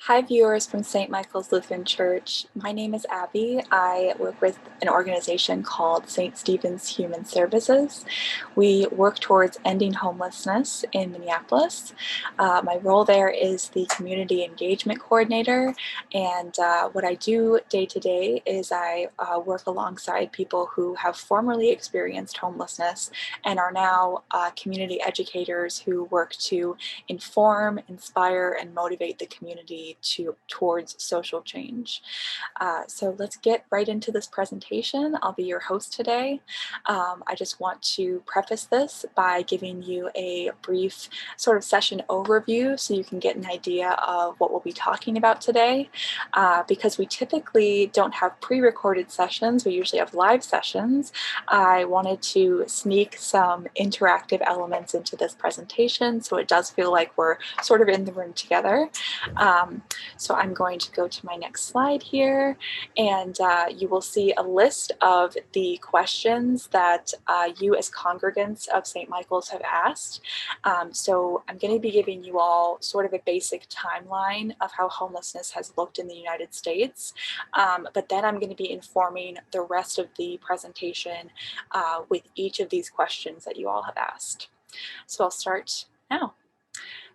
Hi viewers from St. Michael's Lutheran Church. My name is Abby. I work with an organization called St. Stephen's Human Services. We work towards ending homelessness in Minneapolis. My role there is the Community Engagement Coordinator, and what I do day to day is I work alongside people who have formerly experienced homelessness and are now community educators who work to inform, inspire, and motivate the community towards social change. So let's get right into this presentation. I'll be your host today. I just want to preface this by giving you a brief sort of session overview so you can get an idea of what we'll be talking about today. Because we typically don't have pre-recorded sessions, we usually have live sessions, I wanted to sneak some interactive elements into this presentation so it does feel like we're sort of in the room together. So I'm going to go to my next slide here, and you will see a list of the questions that you as congregants of St. Michael's have asked. So I'm going to be giving you all sort of a basic timeline of how homelessness has looked in the United States, but then I'm going to be informing the rest of the presentation with each of these questions that you all have asked. So I'll start now.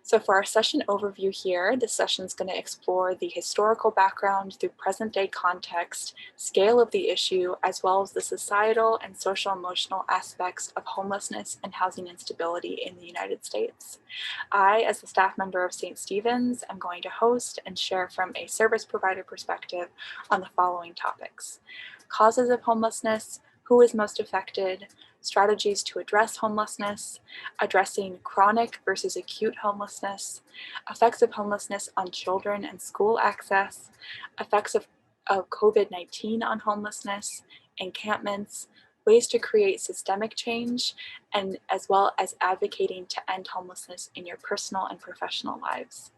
So for our session overview here, this session is going to explore the historical background through present day context, scale of the issue, as well as the societal and social emotional aspects of homelessness and housing instability in the United States. I, as the staff member of St. Stephen's, am going to host and share from a service provider perspective on the following topics: causes of homelessness, who is most affected, strategies to address homelessness, addressing chronic versus acute homelessness, effects of homelessness on children and school access, effects of COVID-19 on homelessness, encampments, ways to create systemic change, and as well as advocating to end homelessness in your personal and professional lives.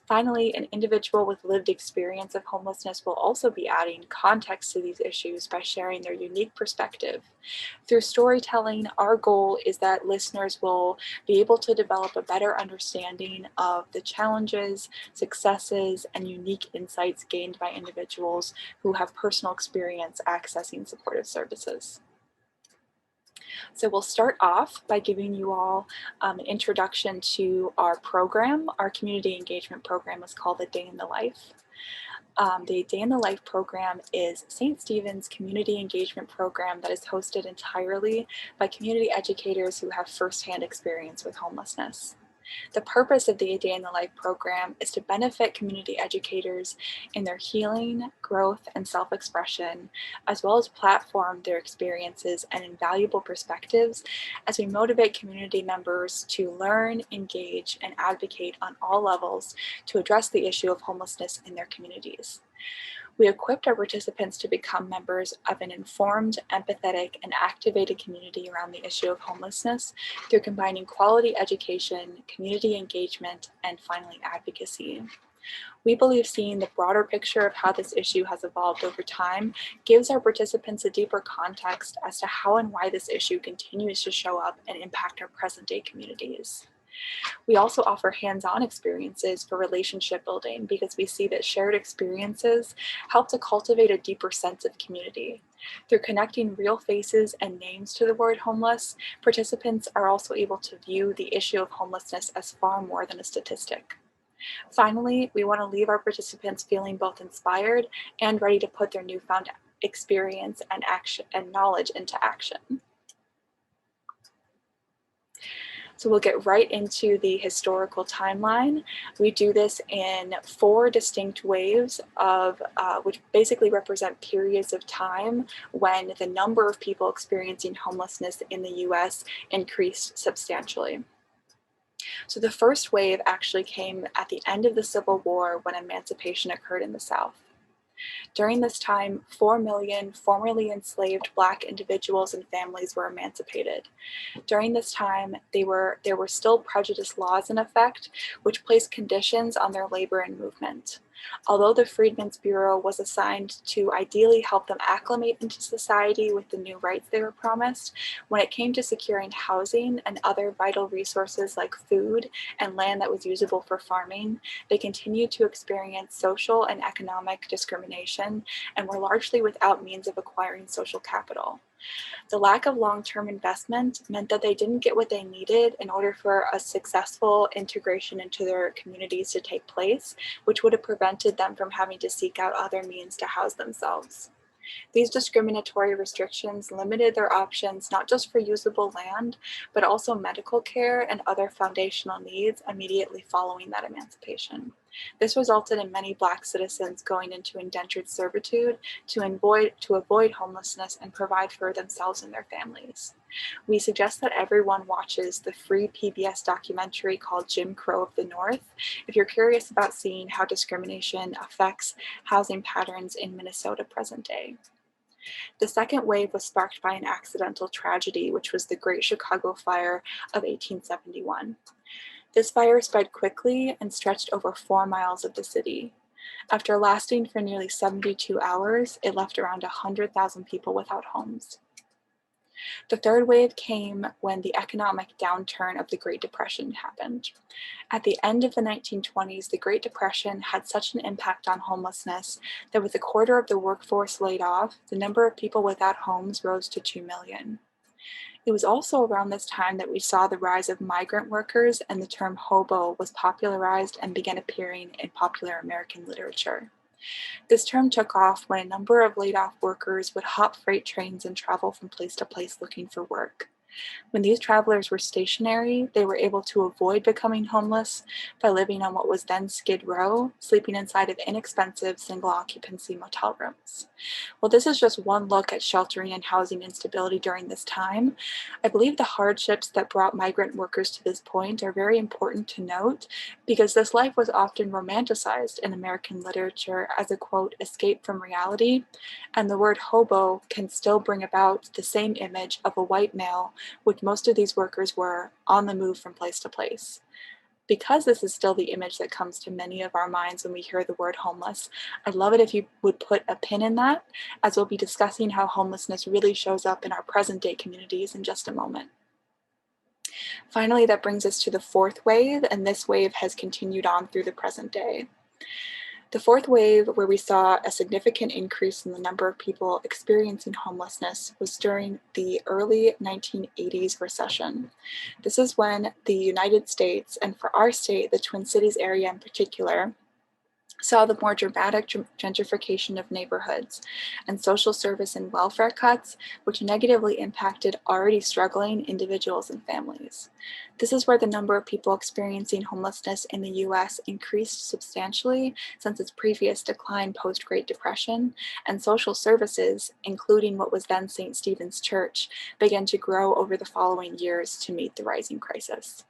Finally, an individual with lived experience of homelessness will also be adding context to these issues by sharing their unique perspective. Through storytelling, our goal is that listeners will be able to develop a better understanding of the challenges, successes, and unique insights gained by individuals who have personal experience accessing supportive services. So we'll start off by giving you all an introduction to our program. Our community engagement program is called the Day in the Life. The Day in the Life program is St. Stephen's community engagement program that is hosted entirely by community educators who have firsthand experience with homelessness. The purpose of the Day in the Life program is to benefit community educators in their healing, growth, and self-expression, as well as platform their experiences and invaluable perspectives as we motivate community members to learn, engage, and advocate on all levels to address the issue of homelessness in their communities. We equipped our participants to become members of an informed, empathetic, and activated community around the issue of homelessness through combining quality education, community engagement, and finally advocacy. We believe seeing the broader picture of how this issue has evolved over time gives our participants a deeper context as to how and why this issue continues to show up and impact our present-day communities. We also offer hands-on experiences for relationship building because we see that shared experiences help to cultivate a deeper sense of community. Through connecting real faces and names to the word homeless, participants are also able to view the issue of homelessness as far more than a statistic. Finally, we want to leave our participants feeling both inspired and ready to put their newfound experience and action and knowledge into action. So we'll get right into the historical timeline. We do this in 4 distinct waves of which basically represent periods of time when the number of people experiencing homelessness in the US increased substantially. So the first wave actually came at the end of the Civil War when emancipation occurred in the South. During this time, 4 million formerly enslaved Black individuals and families were emancipated. During this time, there were still prejudice laws in effect, which placed conditions on their labor and movement. Although the Freedmen's Bureau was assigned to ideally help them acclimate into society with the new rights they were promised, when it came to securing housing and other vital resources like food and land that was usable for farming, they continued to experience social and economic discrimination and were largely without means of acquiring social capital. The lack of long-term investment meant that they didn't get what they needed in order for a successful integration into their communities to take place, which would have prevented them from having to seek out other means to house themselves. These discriminatory restrictions limited their options not just for usable land, but also medical care and other foundational needs immediately following that emancipation. This resulted in many Black citizens going into indentured servitude to avoid homelessness and provide for themselves and their families. We suggest that everyone watches the free PBS documentary called Jim Crow of the North if you're curious about seeing how discrimination affects housing patterns in Minnesota present day. The second wave was sparked by an accidental tragedy, which was the Great Chicago Fire of 1871. This fire spread quickly and stretched over 4 miles of the city. After lasting for nearly 72 hours, it left around 100,000 people without homes. The third wave came when the economic downturn of the Great Depression happened. At the end of the 1920s, the Great Depression had such an impact on homelessness that with a quarter of the workforce laid off, the number of people without homes rose to 2 million. It was also around this time that we saw the rise of migrant workers, and the term hobo was popularized and began appearing in popular American literature. This term took off when a number of laid-off workers would hop freight trains and travel from place to place looking for work. When these travelers were stationary, they were able to avoid becoming homeless by living on what was then Skid Row, sleeping inside of inexpensive single-occupancy motel rooms. Well, this is just one look at sheltering and housing instability during this time. I believe the hardships that brought migrant workers to this point are very important to note because this life was often romanticized in American literature as a, quote, escape from reality, and the word hobo can still bring about the same image of a white male, which most of these workers were on the move from place to place. Because this is still the image that comes to many of our minds when we hear the word homeless, I'd love it if you would put a pin in that, as we'll be discussing how homelessness really shows up in our present day communities in just a moment. Finally, that brings us to the fourth wave, and this wave has continued on through the present day. The fourth wave, where we saw a significant increase in the number of people experiencing homelessness, was during the early 1980s recession. This is when the United States, and for our state, the Twin Cities area in particular, saw the more dramatic gentrification of neighborhoods and social service and welfare cuts, which negatively impacted already struggling individuals and families. This is where the number of people experiencing homelessness in the US increased substantially since its previous decline post-Great Depression, and social services, including what was then St. Stephen's Church, began to grow over the following years to meet the rising crisis.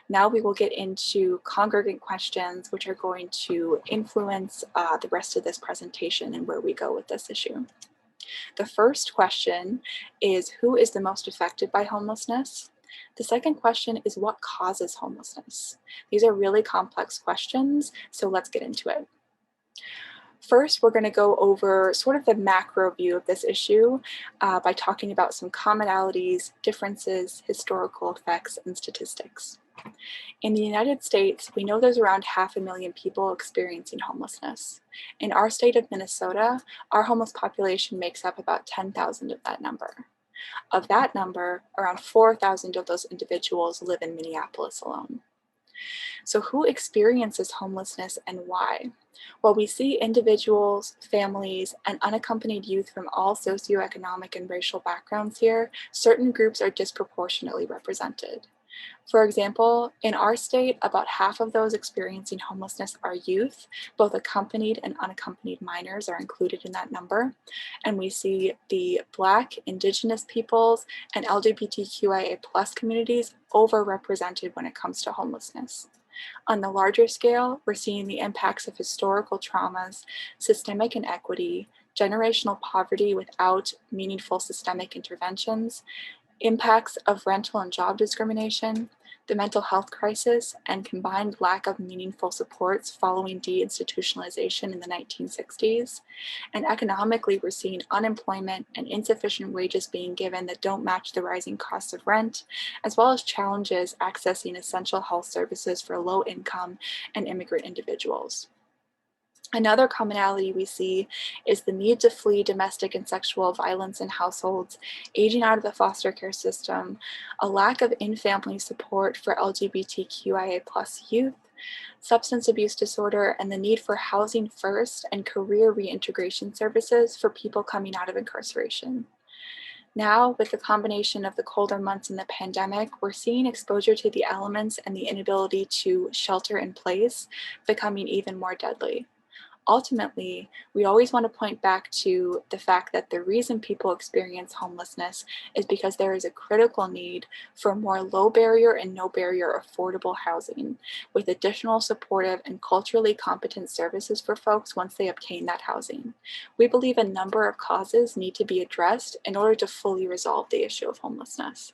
Now we will get into congregant questions, which are going to influence the rest of this presentation and where we go with this issue. The first question is, who is the most affected by homelessness? The second question is, what causes homelessness? These are really complex questions, so let's get into it. First, we're going to go over sort of the macro view of this issue by talking about some commonalities, differences, historical effects, and statistics. In the United States, we know there's around 500,000 people experiencing homelessness. In our state of Minnesota, our homeless population makes up about 10,000 of that number. Of that number, around 4,000 of those individuals live in Minneapolis alone. So who experiences homelessness and why? Well, we see individuals, families, and unaccompanied youth from all socioeconomic and racial backgrounds here. Certain groups are disproportionately represented. For example, in our state, about half of those experiencing homelessness are youth. Both accompanied and unaccompanied minors are included in that number. And we see the Black, Indigenous peoples, and LGBTQIA+ communities overrepresented when it comes to homelessness. On the larger scale, we're seeing the impacts of historical traumas, systemic inequity, generational poverty without meaningful systemic interventions, impacts of rental and job discrimination, the mental health crisis, and combined lack of meaningful supports following deinstitutionalization in the 1960s. And economically, we're seeing unemployment and insufficient wages being given that don't match the rising costs of rent, as well as challenges accessing essential health services for low-income and immigrant individuals. Another commonality we see is the need to flee domestic and sexual violence in households, aging out of the foster care system, a lack of in-family support for LGBTQIA+ youth, substance abuse disorder, and the need for housing first and career reintegration services for people coming out of incarceration. Now, with the combination of the colder months and the pandemic, we're seeing exposure to the elements and the inability to shelter in place becoming even more deadly. Ultimately, we always want to point back to the fact that the reason people experience homelessness is because there is a critical need for more low barrier and no barrier affordable housing, with additional supportive and culturally competent services for folks once they obtain that housing. We believe a number of causes need to be addressed in order to fully resolve the issue of homelessness.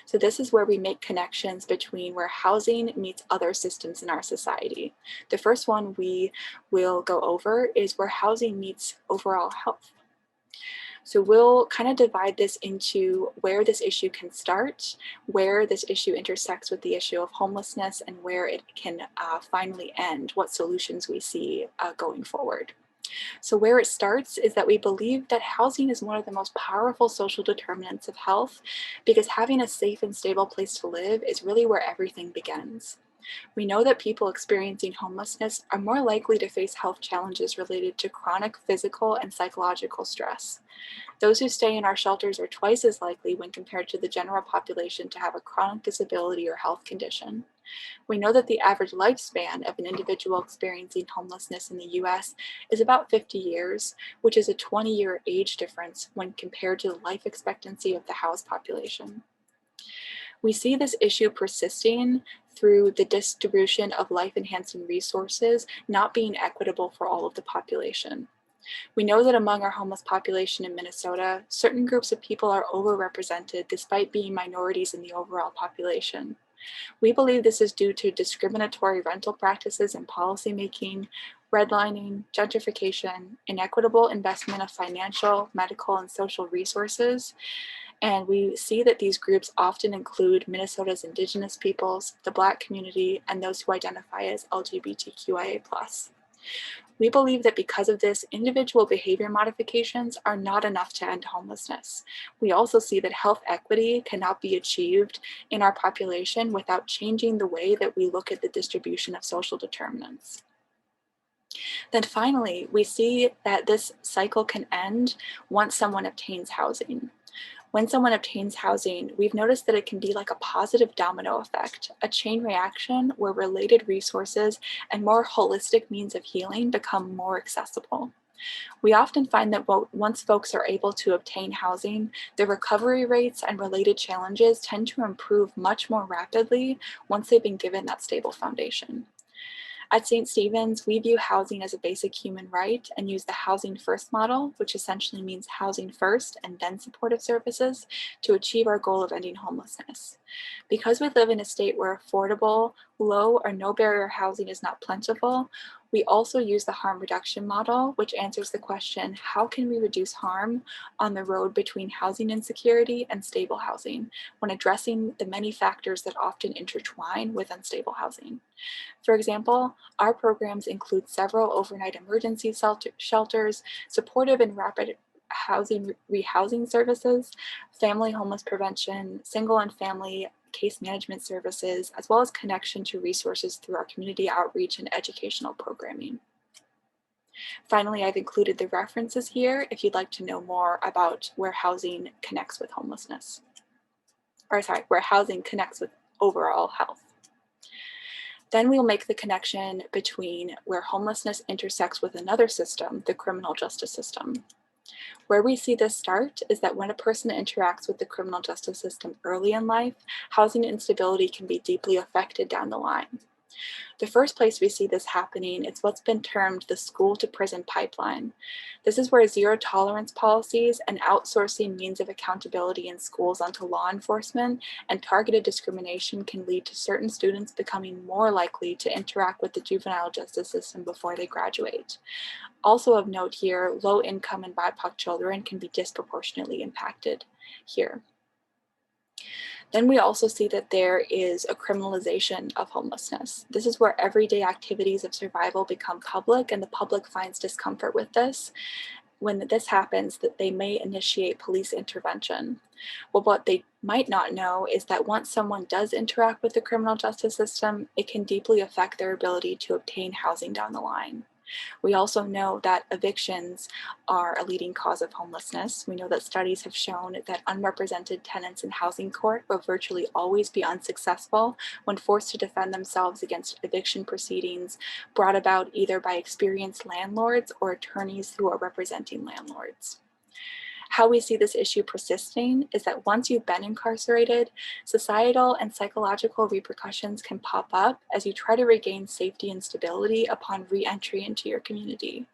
So this is where we make connections between where housing meets other systems in our society. The first one we will go over is where housing meets overall health. So we'll kind of divide this into where this issue can start, where this issue intersects with the issue of homelessness, and where it can finally end, what solutions we see going forward. So where it starts is that we believe that housing is one of the most powerful social determinants of health, because having a safe and stable place to live is really where everything begins. We know that people experiencing homelessness are more likely to face health challenges related to chronic physical and psychological stress. Those who stay in our shelters are twice as likely when compared to the general population to have a chronic disability or health condition. We know that the average lifespan of an individual experiencing homelessness in the US is about 50 years, which is a 20-year age difference when compared to the life expectancy of the housed population. We see this issue persisting through the distribution of life-enhancing resources not being equitable for all of the population. We know that among our homeless population in Minnesota, certain groups of people are overrepresented despite being minorities in the overall population. We believe this is due to discriminatory rental practices and policymaking, redlining, gentrification, inequitable investment of financial, medical, and social resources. And we see that these groups often include Minnesota's Indigenous peoples, the Black community, and those who identify as LGBTQIA+. We believe that because of this, individual behavior modifications are not enough to end homelessness. We also see that health equity cannot be achieved in our population without changing the way that we look at the distribution of social determinants. Then finally, we see that this cycle can end once someone obtains housing. When someone obtains housing, we've noticed that it can be like a positive domino effect, a chain reaction where related resources and more holistic means of healing become more accessible. We often find that once folks are able to obtain housing, the recovery rates and related challenges tend to improve much more rapidly once they've been given that stable foundation. At St. Stephen's, we view housing as a basic human right and use the housing first model, which essentially means housing first and then supportive services, to achieve our goal of ending homelessness. Because we live in a state where affordable, low or no barrier housing is not plentiful, we also use the harm reduction model, which answers the question, how can we reduce harm on the road between housing insecurity and stable housing when addressing the many factors that often intertwine with unstable housing? For example, our programs include several overnight emergency shelters, supportive and rapid housing rehousing services, family homeless prevention, single and family case management services, as well as connection to resources through our community outreach and educational programming. Finally, I've included the references here if you'd like to know more about where housing connects with homelessness. Where housing connects with overall health. Then we'll make the connection between where homelessness intersects with another system, the criminal justice system. Where we see this start is that when a person interacts with the criminal justice system early in life, housing instability can be deeply affected down the line. The first place we see this happening is what's been termed the school to prison pipeline. This is where zero tolerance policies and outsourcing means of accountability in schools onto law enforcement and targeted discrimination can lead to certain students becoming more likely to interact with the juvenile justice system before they graduate. Also of note here, low income and BIPOC children can be disproportionately impacted here. Then we also see that there is a criminalization of homelessness. This is where everyday activities of survival become public and the public finds discomfort with this. When this happens, that they may initiate police intervention. Well, what they might not know is that once someone does interact with the criminal justice system, it can deeply affect their ability to obtain housing down the line. We also know that evictions are a leading cause of homelessness. We know that studies have shown that unrepresented tenants in housing court will virtually always be unsuccessful when forced to defend themselves against eviction proceedings brought about either by experienced landlords or attorneys who are representing landlords. How we see this issue persisting is that once you've been incarcerated, societal and psychological repercussions can pop up as you try to regain safety and stability upon re-entry into your community.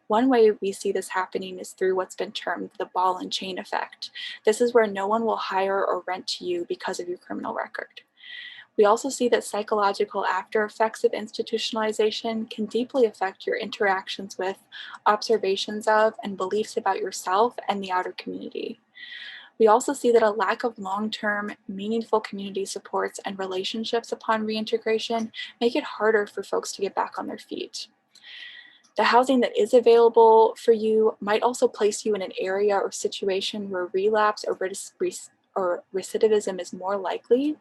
One way we see this happening is through what's been termed the ball and chain effect. This is where no one will hire or rent to you because of your criminal record. We also see that psychological after effects of institutionalization can deeply affect your interactions with, observations of, and beliefs about yourself and the outer community. We also see that a lack of long-term, meaningful community supports and relationships upon reintegration make it harder for folks to get back on their feet. The housing that is available for you might also place you in an area or situation where relapse or recidivism is more likely.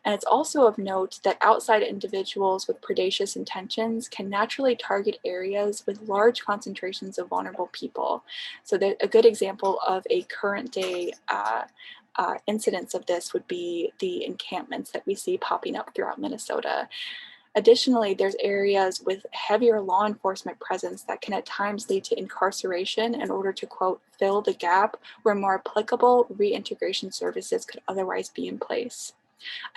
And it's also of note that outside individuals with predacious intentions can naturally target areas with large concentrations of vulnerable people. So a good example of a current day incidence of this would be the encampments that we see popping up throughout Minnesota. Additionally, there's areas with heavier law enforcement presence that can at times lead to incarceration in order to, quote, fill the gap where more applicable reintegration services could otherwise be in place.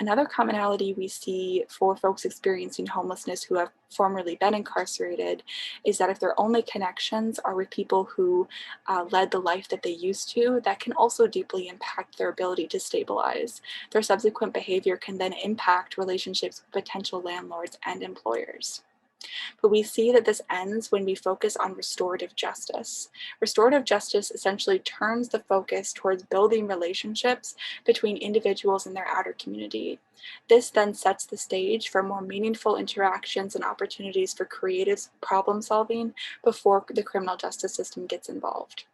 Another commonality we see for folks experiencing homelessness who have formerly been incarcerated is that if their only connections are with people who led the life that they used to, that can also deeply impact their ability to stabilize. Their subsequent behavior can then impact relationships with potential landlords and employers. But we see that this ends when we focus on restorative justice. Restorative justice essentially turns the focus towards building relationships between individuals and their outer community. This then sets the stage for more meaningful interactions and opportunities for creative problem solving before the criminal justice system gets involved.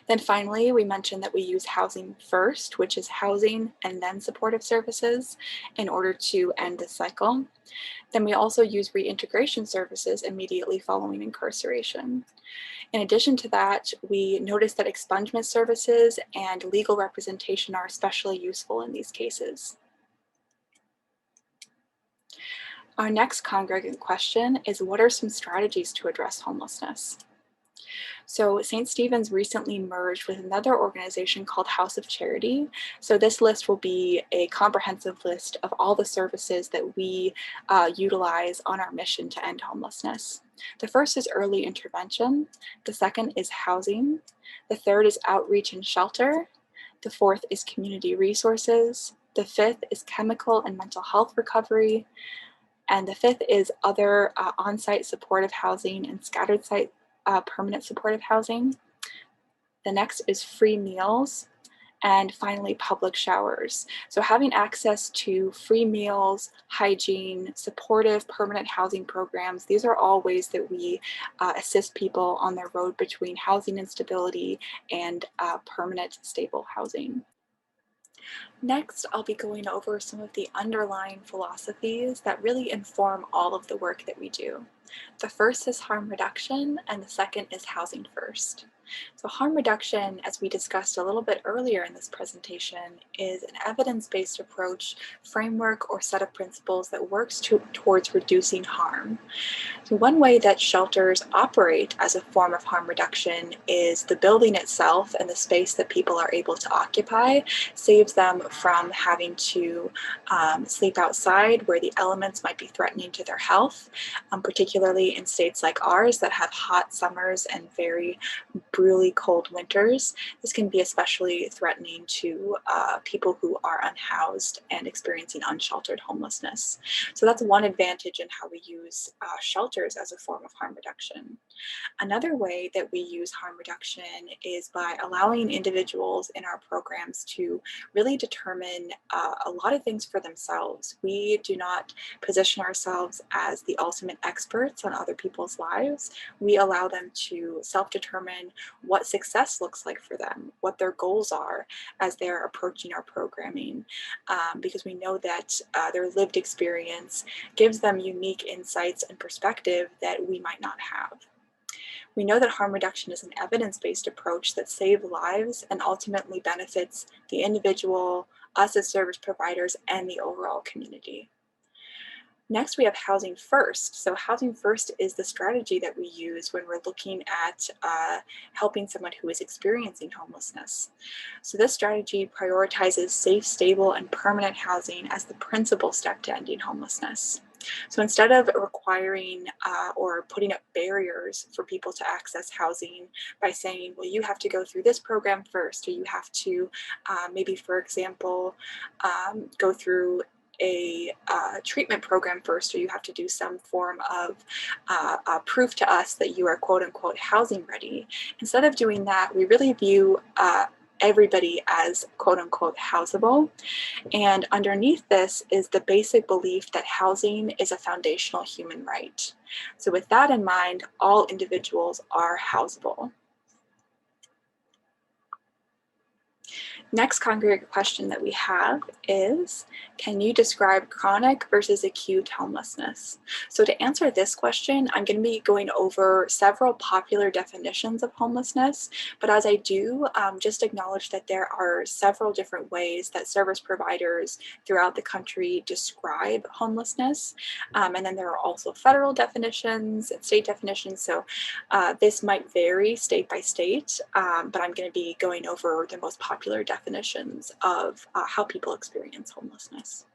Then finally, we mentioned that we use housing first, which is housing and then supportive services in order to end the cycle. Then we also use reintegration services immediately following incarceration. In addition to that, we noticed that expungement services and legal representation are especially useful in these cases. Our next congregant question is, what are some strategies to address homelessness? So St. Stephen's recently merged with another organization called House of Charity. So this list will be a comprehensive list of all the services that we utilize on our mission to end homelessness. The first is early intervention. The second is housing. The third is outreach and shelter. The fourth is community resources. The fifth is chemical and mental health recovery. And the fifth is other on-site supportive housing and scattered site permanent supportive housing. The next is free meals. And finally, public showers. So having access to free meals, hygiene, supportive permanent housing programs, these are all ways that we assist people on their road between housing instability and permanent stable housing. Next, I'll be going over some of the underlying philosophies that really inform all of the work that we do. The first is harm reduction, and the second is housing first. So harm reduction, as we discussed a little bit earlier in this presentation, is an evidence-based approach, framework, or set of principles that works towards reducing harm. So one way that shelters operate as a form of harm reduction is the building itself and the space that people are able to occupy saves them from having to sleep outside where the elements might be threatening to their health, particularly in states like ours that have hot summers and very brutally cold winters. This can be especially threatening to people who are unhoused and experiencing unsheltered homelessness. So that's one advantage in how we use shelters as a form of harm reduction. Another way that we use harm reduction is by allowing individuals in our programs to really determine a lot of things for themselves. We do not position ourselves as the ultimate experts on other people's lives. We allow them to self-determine what success looks like for them, what their goals are as they're approaching our programming, because we know that their lived experience gives them unique insights and perspective that we might not have. We know that harm reduction is an evidence-based approach that saves lives and ultimately benefits the individual, us as service providers, and the overall community. Next, we have housing first. So housing first is the strategy that we use when we're looking at helping someone who is experiencing homelessness. So this strategy prioritizes safe, stable, and permanent housing as the principal step to ending homelessness. So instead of requiring or putting up barriers for people to access housing by saying, well, you have to go through this program first, or you have to maybe, for example, go through a treatment program first, or you have to do some form of proof to us that you are quote unquote housing ready. Instead of doing that, we really view everybody as quote unquote housable. And underneath this is the basic belief that housing is a foundational human right. So with that in mind, all individuals are housable. Next congregate question that we have is, can you describe chronic versus acute homelessness? So to answer this question, I'm going to be going over several popular definitions of homelessness, but as I do, just acknowledge that there are several different ways that service providers throughout the country describe homelessness. And then there are also federal definitions and state definitions. So this might vary state by state, but I'm going to be going over the most popular definitions of how people experience homelessness.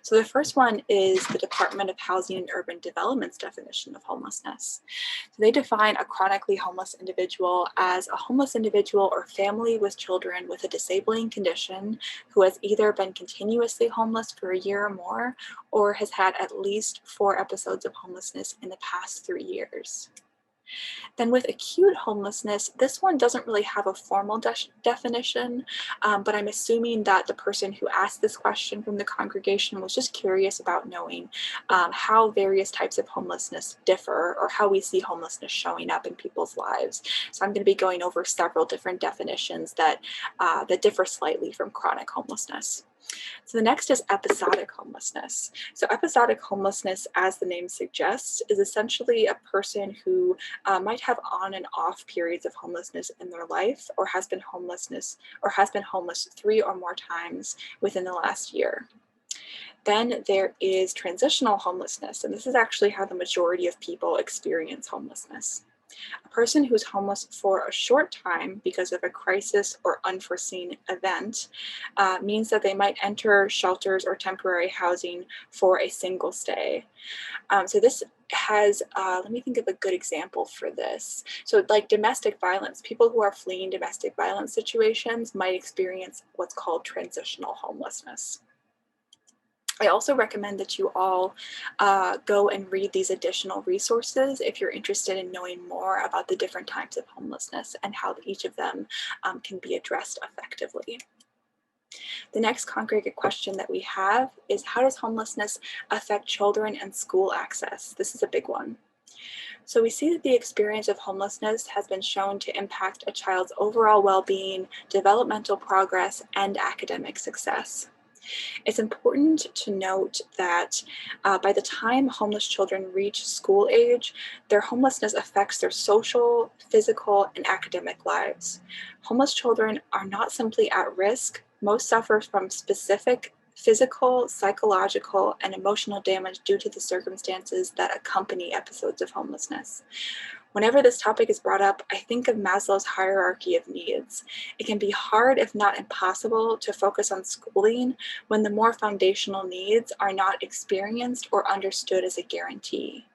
So the first one is the Department of Housing and Urban Development's definition of homelessness. So they define a chronically homeless individual as a homeless individual or family with children with a disabling condition who has either been continuously homeless for a year or more, or has had at least 4 episodes of homelessness in the past 3 years. Then with acute homelessness, this one doesn't really have a formal definition, but I'm assuming that the person who asked this question from the congregation was just curious about knowing how various types of homelessness differ, or how we see homelessness showing up in people's lives. So I'm going to be going over several different definitions that differ slightly from chronic homelessness. So the next is episodic homelessness. So episodic homelessness, as the name suggests, is essentially a person who might have on and off periods of homelessness in their life, or has been homeless 3 or more times within the last year. Then there is transitional homelessness, and this is actually how the majority of people experience homelessness. A person who's homeless for a short time because of a crisis or unforeseen event means that they might enter shelters or temporary housing for a single stay. So this has, let me think of a good example for this. So like domestic violence, people who are fleeing domestic violence situations might experience what's called transitional homelessness. I also recommend that you all go and read these additional resources if you're interested in knowing more about the different types of homelessness and how each of them can be addressed effectively. The next congregate question that we have is, how does homelessness affect children and school access? This is a big one. So we see that the experience of homelessness has been shown to impact a child's overall well-being, developmental progress, and academic success. It's important to note that by the time homeless children reach school age, their homelessness affects their social, physical, and academic lives. Homeless children are not simply at risk, most suffer from specific physical, psychological, and emotional damage due to the circumstances that accompany episodes of homelessness. Whenever this topic is brought up, I think of Maslow's hierarchy of needs. It can be hard, if not impossible, to focus on schooling when the more foundational needs are not experienced or understood as a guarantee.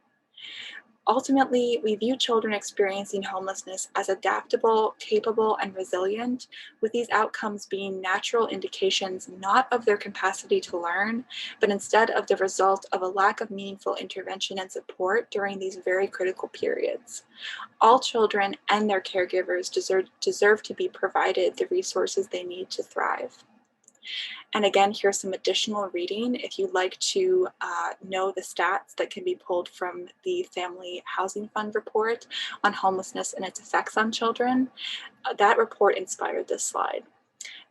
Ultimately, we view children experiencing homelessness as adaptable, capable, and resilient, with these outcomes being natural indications not of their capacity to learn, but instead of the result of a lack of meaningful intervention and support during these very critical periods. All children and their caregivers deserve to be provided the resources they need to thrive. And again, here's some additional reading if you'd like to know the stats that can be pulled from the Family Housing Fund report on homelessness and its effects on children. That report inspired this slide.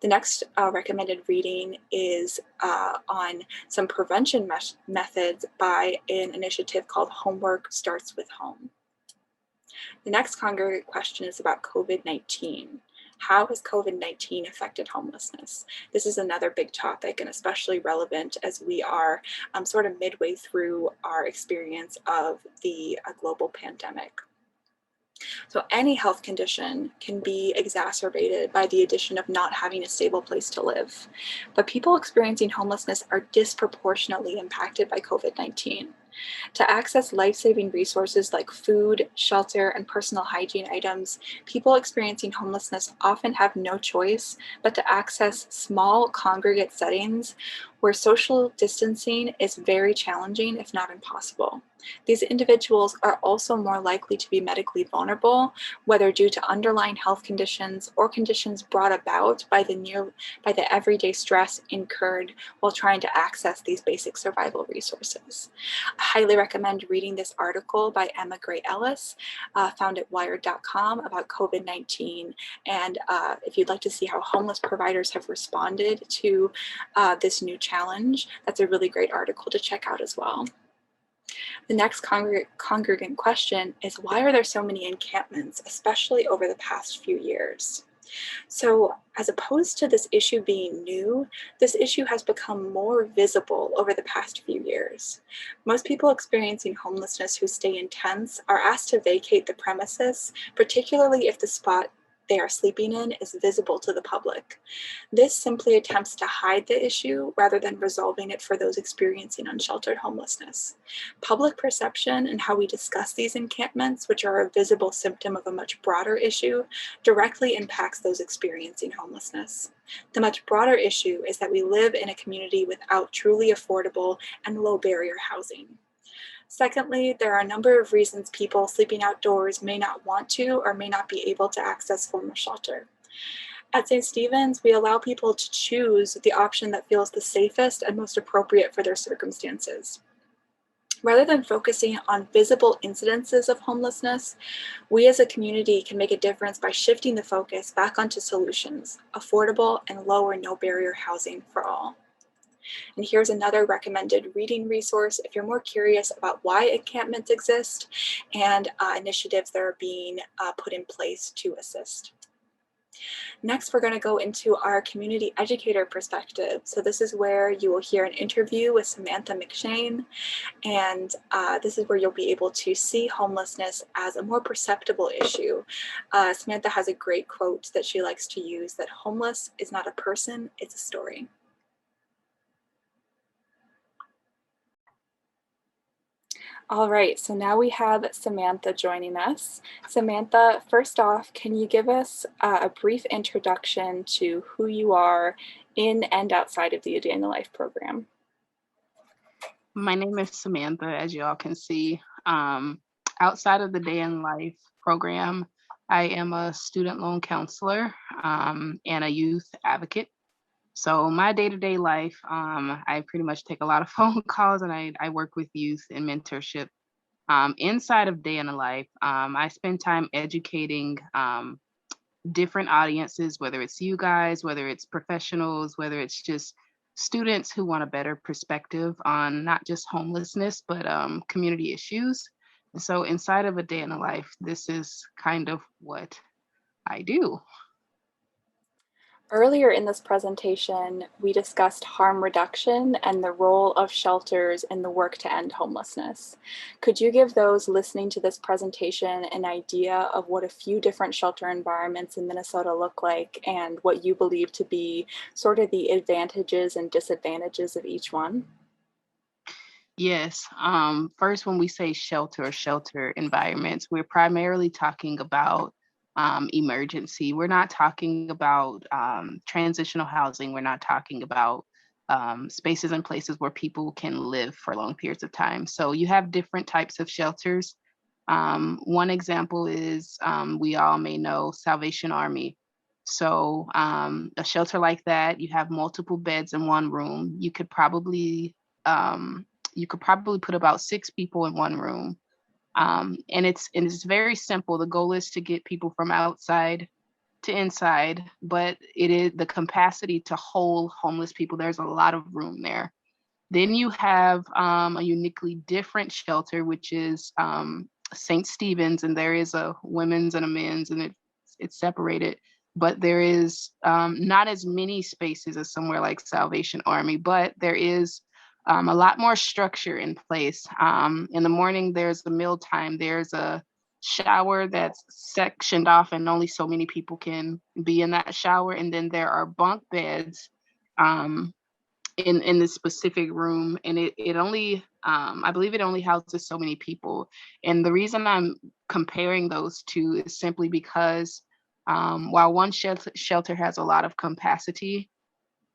The next recommended reading is on some prevention methods by an initiative called Homework Starts with Home. The next congregate question is about COVID-19. How has COVID-19 affected homelessness? This is another big topic and especially relevant as we are sort of midway through our experience of the global pandemic. So any health condition can be exacerbated by the addition of not having a stable place to live. But people experiencing homelessness are disproportionately impacted by COVID-19. To access life-saving resources like food, shelter, and personal hygiene items, people experiencing homelessness often have no choice but to access small congregate settings where social distancing is very challenging, if not impossible. These individuals are also more likely to be medically vulnerable, whether due to underlying health conditions or conditions brought about by the everyday stress incurred while trying to access these basic survival resources. I highly recommend reading this article by Emma Gray Ellis, found at wired.com, about COVID-19. And if you'd like to see how homeless providers have responded to this new challenge, that's a really great article to check out as well. The next congregant question is, why are there so many encampments, especially over the past few years? So as opposed to this issue being new, this issue has become more visible over the past few years. Most people experiencing homelessness who stay in tents are asked to vacate the premises, particularly if the spot they are sleeping in is visible to the public. This simply attempts to hide the issue rather than resolving it for those experiencing unsheltered homelessness. Public perception and how we discuss these encampments, which are a visible symptom of a much broader issue, directly impacts those experiencing homelessness. The much broader issue is that we live in a community without truly affordable and low barrier housing. Secondly, there are a number of reasons people sleeping outdoors may not want to or may not be able to access formal shelter. At St. Stephen's, we allow people to choose the option that feels the safest and most appropriate for their circumstances. Rather than focusing on visible incidences of homelessness, we as a community can make a difference by shifting the focus back onto solutions, affordable and low or no barrier housing for all. And here's another recommended reading resource if you're more curious about why encampments exist and initiatives that are being put in place to assist. Next, we're going to go into our community educator perspective. So this is where you will hear an interview with Samantha McShane, and this is where you'll be able to see homelessness as a more perceptible issue. Samantha has a great quote that she likes to use, that homeless is not a person, it's a story. All right, so now we have Samantha joining us. Samantha, first off, can you give us a brief introduction to who you are in and outside of the A Day in the Life program? My name is Samantha, as you all can see. Outside of the Day in Life program, I am a student loan counselor and a youth advocate. So my day-to-day life, I pretty much take a lot of phone calls, and I work with youth in mentorship. Inside of Day in the Life, I spend time educating different audiences, whether it's you guys, whether it's professionals, whether it's just students who want a better perspective on not just homelessness, but community issues. And so inside of a day in the life, this is kind of what I do. Earlier in this presentation, we discussed harm reduction and the role of shelters in the work to end homelessness. Could you give those listening to this presentation an idea of what a few different shelter environments in Minnesota look like and what you believe to be sort of the advantages and disadvantages of each one? Yes. First, when we say shelter or shelter environments, we're primarily talking about emergency. We're not talking about transitional housing. We're not talking about spaces and places where people can live for long periods of time. So you have different types of shelters. One example is we all may know Salvation Army. So a shelter like that, you have multiple beds in one room. Um, you could probably put about 6 people in one room. And it's very simple. The goal is to get people from outside to inside, but it is the capacity to hold homeless people. There's a lot of room there. Then you have a uniquely different shelter, which is St. Stephen's, and there is a women's and a men's, and it's separated. But there is not as many spaces as somewhere like Salvation Army, but there is a lot more structure in place. In the morning, there's the meal time. There's a shower that's sectioned off, and only so many people can be in that shower. And then there are bunk beds. Um, in this specific room, and it only I believe it only houses so many people. And the reason I'm comparing those two is simply because while one shelter has a lot of capacity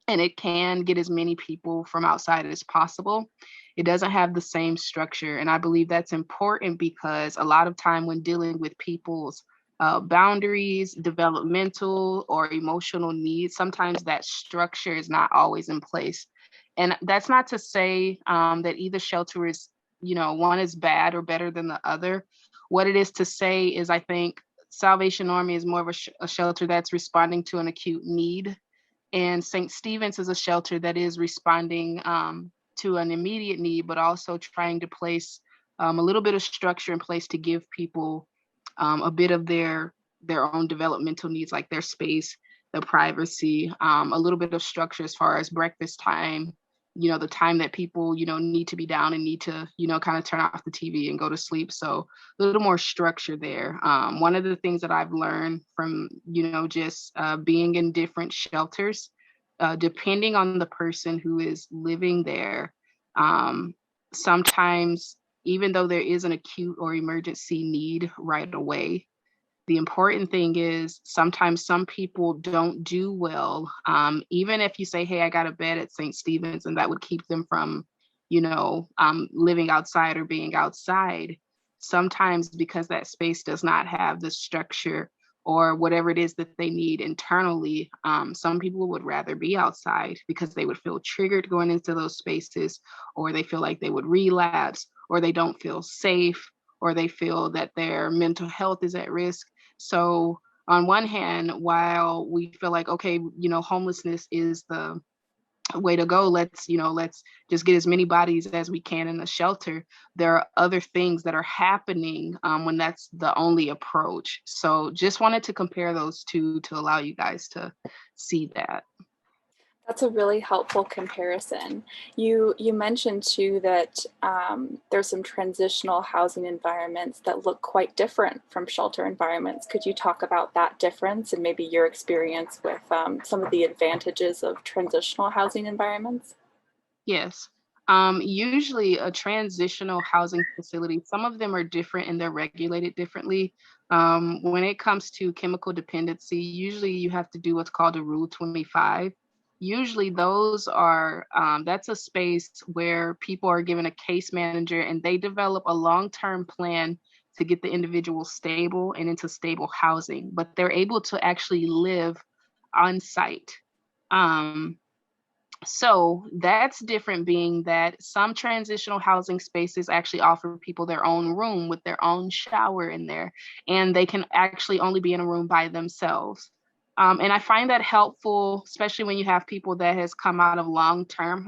and it can get as many people from outside as possible, it doesn't have the same structure. And I believe that's important because a lot of time when dealing with people's boundaries, developmental or emotional needs, sometimes that structure is not always in place. And that's not to say that either shelter is, one is bad or better than the other. What it is to say is, I think Salvation Army is more of a shelter that's responding to an acute need, and St. Stephen's is a shelter that is responding to an immediate need, but also trying to place a little bit of structure in place to give people a bit of their own developmental needs, like their space, their privacy, a little bit of structure as far as breakfast time, the time that people, need to be down and need to, kind of turn off the TV and go to sleep. So a little more structure there. One of the things that I've learned from, just being in different shelters, depending on the person who is living there, um, sometimes, even though there is an acute or emergency need right away, the important thing is sometimes some people don't do well. Even if you say, hey, I got a bed at St. Stephen's, and that would keep them from, living outside or being outside. Sometimes because that space does not have the structure or whatever it is that they need internally, some people would rather be outside because they would feel triggered going into those spaces, or they feel like they would relapse, or they don't feel safe, or they feel that their mental health is at risk. So on one hand, while we feel like, okay, homelessness is the way to go, let's just get as many bodies as we can in the shelter, there are other things that are happening when that's the only approach. So just wanted to compare those two to allow you guys to see that. That's a really helpful comparison. You mentioned too that there's some transitional housing environments that look quite different from shelter environments. Could you talk about that difference and maybe your experience with some of the advantages of transitional housing environments? Yes. Usually a transitional housing facility, some of them are different and they're regulated differently. When it comes to chemical dependency, usually you have to do what's called a Rule 25. Usually those are, that's a space where people are given a case manager and they develop a long-term plan to get the individual stable and into stable housing, but they're able to actually live on site. Um, so that's different, being that some transitional housing spaces actually offer people their own room with their own shower in there, and they can actually only be in a room by themselves. And I find that helpful, especially when you have people that has come out of long-term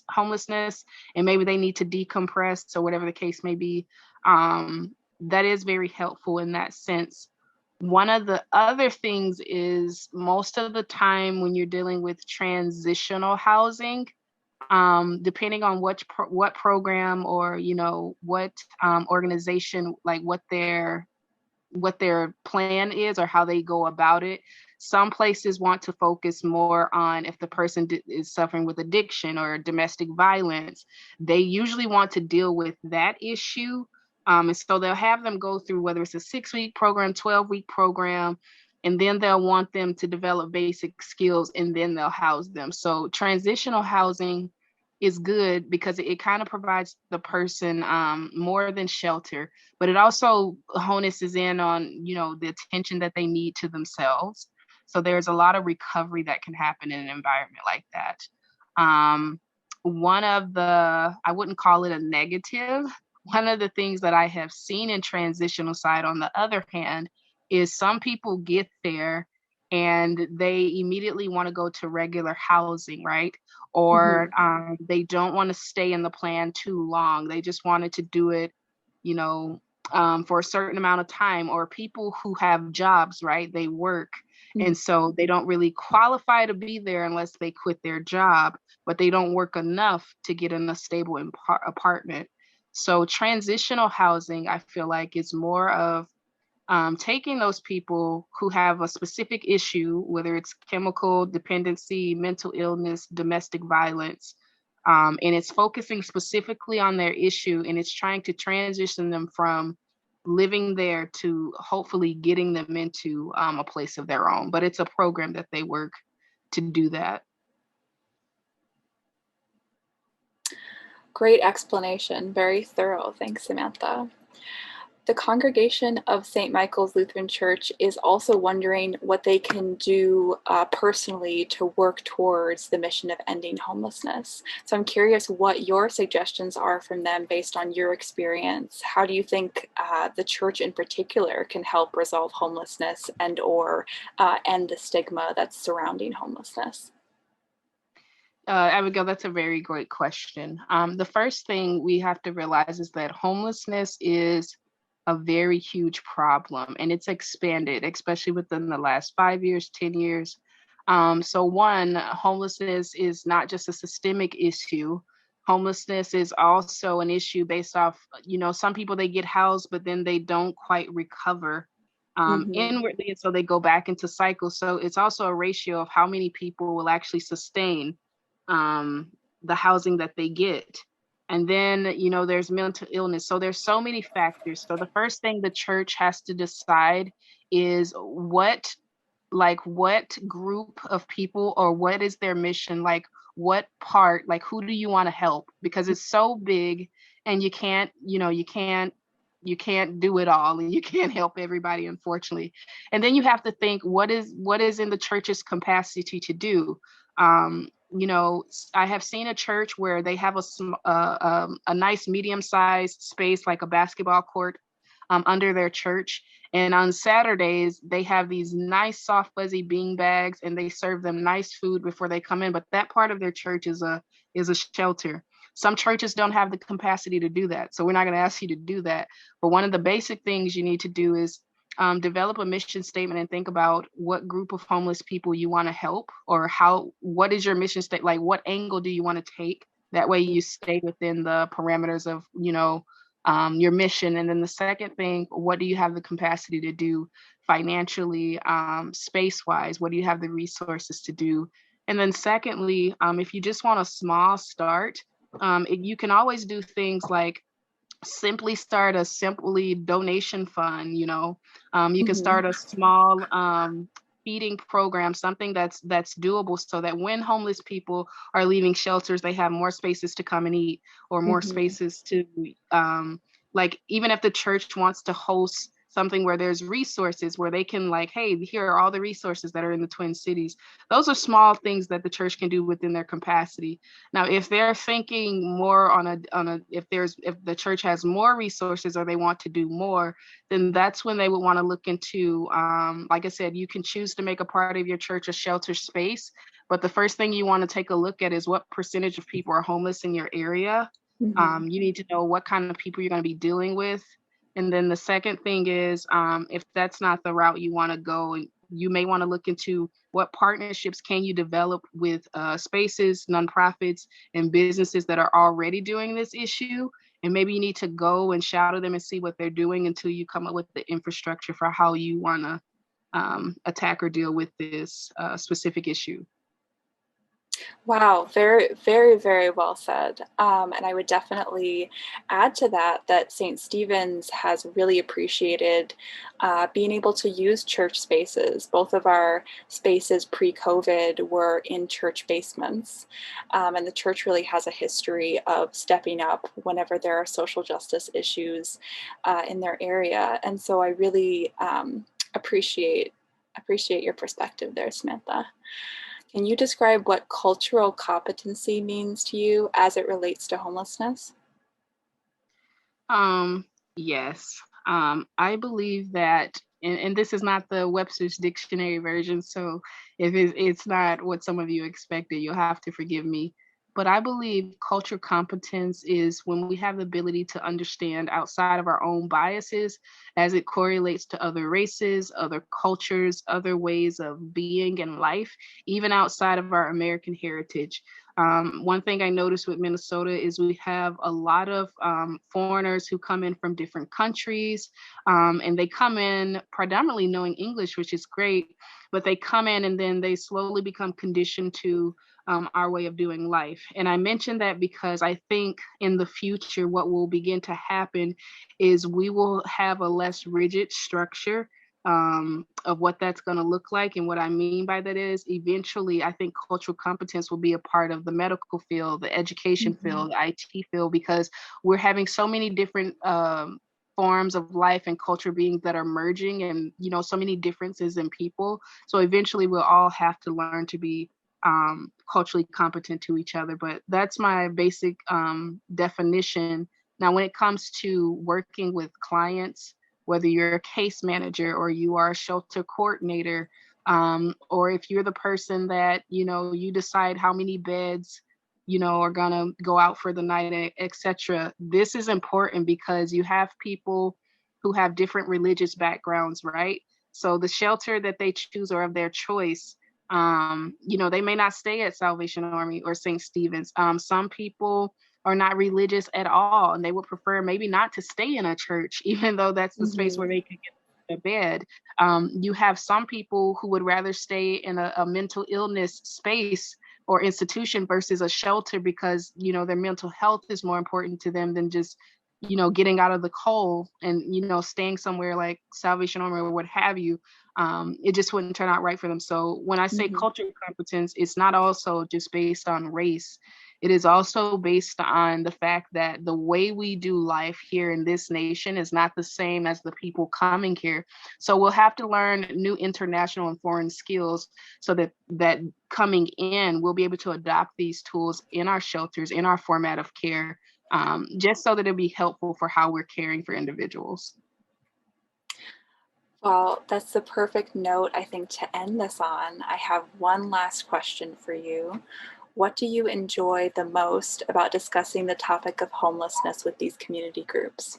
homelessness, and maybe they need to decompress or whatever the case may be. That is very helpful in that sense. One of the other things is most of the time when you're dealing with transitional housing, depending on what program or what organization, like what their plan is or how they go about it. Some places want to focus more on if the person is suffering with addiction or domestic violence. They usually want to deal with that issue. And so they'll have them go through whether it's a 6-week program, 12-week program, and then they'll want them to develop basic skills and then they'll house them. So transitional housing is good because it kind of provides the person more than shelter, but it also honesses in on, the attention that they need to themselves. So there's a lot of recovery that can happen in an environment like that. One of the, I wouldn't call it a negative, one of the things that I have seen in transitional side, on the other hand, is some people get there and they immediately want to go to regular housing, right? Or they don't want to stay in the plan too long. They just wanted to do it, for a certain amount of time. Or people who have jobs, right? They work. And so they don't really qualify to be there unless they quit their job, but they don't work enough to get in a stable apartment. So transitional housing, I feel like, is more of taking those people who have a specific issue, whether it's chemical dependency, mental illness, domestic violence, and it's focusing specifically on their issue, and it's trying to transition them from living there to hopefully getting them into a place of their own. But it's a program that they work to do that. Great explanation, very thorough. Thanks, Samantha. The congregation of St. Michael's Lutheran Church is also wondering what they can do personally to work towards the mission of ending homelessness. So I'm curious what your suggestions are from them based on your experience. How do you think the church in particular can help resolve homelessness and or end the stigma that's surrounding homelessness? Abigail, that's a very great question. The first thing we have to realize is that homelessness is a very huge problem, and it's expanded, especially within the last 5 years, 10 years. So one, homelessness is not just a systemic issue. Homelessness is also an issue based off, some people, they get housed, but then they don't quite recover inwardly, and so they go back into cycles. So it's also a ratio of how many people will actually sustain the housing that they get. And then, there's mental illness. So there's so many factors. So the first thing the church has to decide is what group of people, or what is their mission? Like what part, like who do you want to help? Because it's so big and you can't do it all, and you can't help everybody, unfortunately. And then you have to think what is in the church's capacity to do. I have seen a church where they have a nice medium-sized space, like a basketball court, under their church. And on Saturdays, they have these nice, soft, fuzzy bean bags, and they serve them nice food before they come in. But that part of their church is a shelter. Some churches don't have the capacity to do that. So we're not going to ask you to do that. But one of the basic things you need to do is develop a mission statement and think about what group of homeless people you want to help, or what is your mission statement? Like what angle do you want to take? That way you stay within the parameters of, your mission. And then the second thing, what do you have the capacity to do financially, space-wise? What do you have the resources to do? And then secondly, if you just want a small start, you can always do things like simply start a donation fund. You can start a small feeding program, something that's doable, so that when homeless people are leaving shelters, they have more spaces to come and eat, or more spaces to like, even if the church wants to host something where there's resources where they can like, hey, here are all the resources that are in the Twin Cities. Those are small things that the church can do within their capacity. Now, if they're thinking more if the church has more resources or they want to do more, then that's when they would want to look into, like I said, you can choose to make a part of your church a shelter space. But the first thing you want to take a look at is what percentage of people are homeless in your area. Mm-hmm. You need to know what kind of people you're going to be dealing with. And then the second thing is, if that's not the route you want to go, you may want to look into what partnerships can you develop with spaces, nonprofits, and businesses that are already doing this issue. And maybe you need to go and shadow them and see what they're doing until you come up with the infrastructure for how you want to attack or deal with this specific issue. Wow, very, very, very well said. And I would definitely add to that that St. Stephen's has really appreciated being able to use church spaces. Both of our spaces pre-COVID were in church basements. And the church really has a history of stepping up whenever there are social justice issues in their area. And so I really appreciate your perspective there, Samantha. Can you describe what cultural competency means to you as it relates to homelessness? Yes. I believe that, and this is not the Webster's dictionary version, so if it's not what some of you expected, you'll have to forgive me. But I believe cultural competence is when we have the ability to understand outside of our own biases as it correlates to other races, other cultures, other ways of being and life, even outside of our American heritage. One thing I noticed with Minnesota is we have a lot of foreigners who come in from different countries, and they come in predominantly knowing English, which is great, but they come in and then they slowly become conditioned to our way of doing life. And I mention that because I think in the future, what will begin to happen is we will have a less rigid structure of what that's going to look like. And what I mean by that is eventually, I think cultural competence will be a part of the medical field, the education Mm-hmm. field, the IT field, because we're having so many different forms of life and culture beings that are merging and, so many differences in people. So eventually we'll all have to learn to be culturally competent to each other. But that's my basic definition. Now, when it comes to working with clients, whether you're a case manager or you are a shelter coordinator, or if you're the person that, you decide how many beds, are gonna go out for the night, etc. This is important because you have people who have different religious backgrounds, right? So the shelter that they choose or of their choice, they may not stay at Salvation Army or St. Stephen's. Some people are not religious at all, and they would prefer maybe not to stay in a church, even though that's the space where Mm-hmm. they can get a bed. You have some people who would rather stay in a mental illness space or institution versus a shelter because, their mental health is more important to them than just, getting out of the cold and, staying somewhere like Salvation Army or what have you. It just wouldn't turn out right for them. So when I say Mm-hmm. cultural competence, it's not also just based on race. It is also based on the fact that the way we do life here in this nation is not the same as the people coming here. So we'll have to learn new international and foreign skills so that coming in, we'll be able to adopt these tools in our shelters, in our format of care, just so that it'll be helpful for how we're caring for individuals. Well, that's the perfect note, I think, to end this on. I have one last question for you. What do you enjoy the most about discussing the topic of homelessness with these community groups?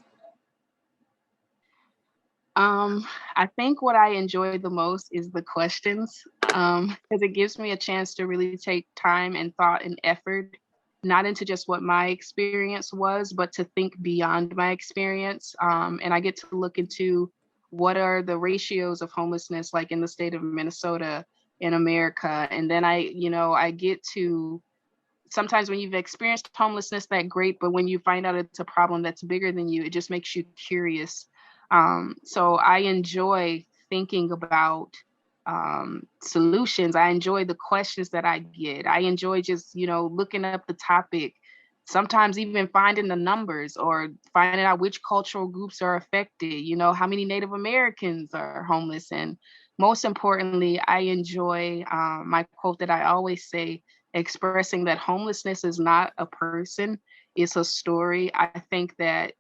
I think what I enjoy the most is the questions, because it gives me a chance to really take time and thought and effort, not into just what my experience was, but to think beyond my experience. And I get to look into what are the ratios of homelessness like in the state of Minnesota, in America. And then I get to sometimes when you've experienced homelessness, that great, but when you find out it's a problem that's bigger than you, it just makes you curious. So I enjoy thinking about solutions. I enjoy the questions that I get. I enjoy just, looking up the topic, sometimes even finding the numbers or finding out which cultural groups are affected, how many Native Americans are homeless. And most importantly, I enjoy my quote that I always say, expressing that homelessness is not a person, it's a story. I think that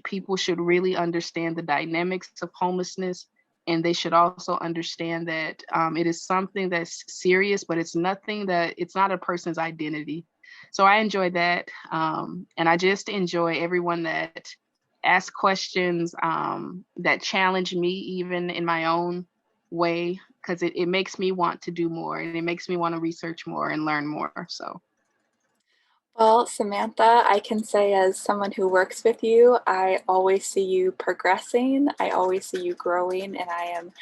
people should really understand the dynamics of homelessness, and they should also understand that it is something that's serious, but it's not a person's identity. So I enjoy that. And I just enjoy everyone that asks questions, that challenge me even in my own way, because it makes me want to do more and it makes me want to research more and learn more. So Well, Samantha, I can say as someone who works with you, I always see you progressing. I always see you growing, and I am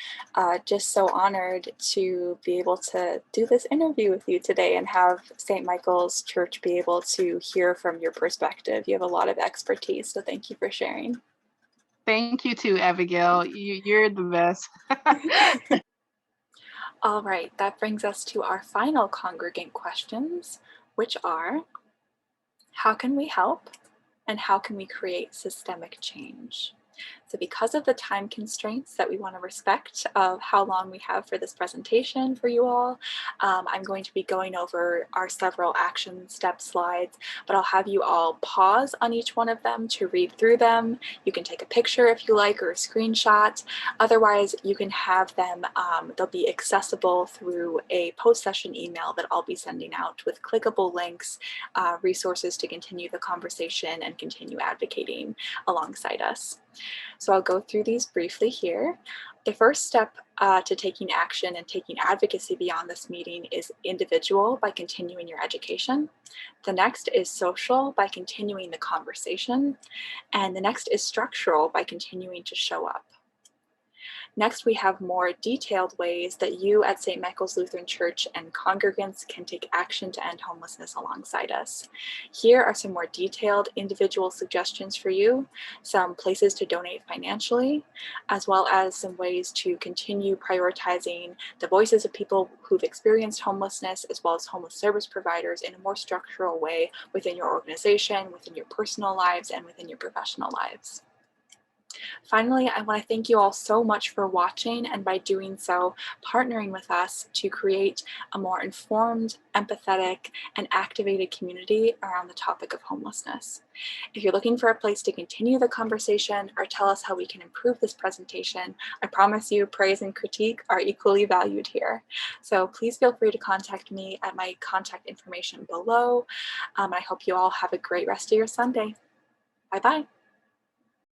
just so honored to be able to do this interview with you today and have St. Michael's Church be able to hear from your perspective. You have a lot of expertise, so thank you for sharing. thank you too, Abigail. You're the best. All right, that brings us to our final congregant questions, which are, how can we help? And how can we create systemic change? So because of the time constraints that we want to respect of how long we have for this presentation for you all, I'm going to be going over our several action step slides, but I'll have you all pause on each one of them to read through them. You can take a picture if you like or a screenshot. Otherwise, you can have them, they'll be accessible through a post-session email that I'll be sending out with clickable links, resources to continue the conversation and continue advocating alongside us. So I'll go through these briefly here. The first step to taking action and taking advocacy beyond this meeting is individual, by continuing your education. The next is social, by continuing the conversation. And the next is structural, by continuing to show up. Next, we have more detailed ways that you at St. Michael's Lutheran Church and congregants can take action to end homelessness alongside us. Here are some more detailed individual suggestions for you, some places to donate financially, as well as some ways to continue prioritizing the voices of people who've experienced homelessness, as well as homeless service providers in a more structural way within your organization, within your personal lives, and within your professional lives. Finally, I want to thank you all so much for watching, and by doing so, partnering with us to create a more informed, empathetic, and activated community around the topic of homelessness. If you're looking for a place to continue the conversation or tell us how we can improve this presentation, I promise you praise and critique are equally valued here. So please feel free to contact me at my contact information below. I hope you all have a great rest of your Sunday. Bye-bye.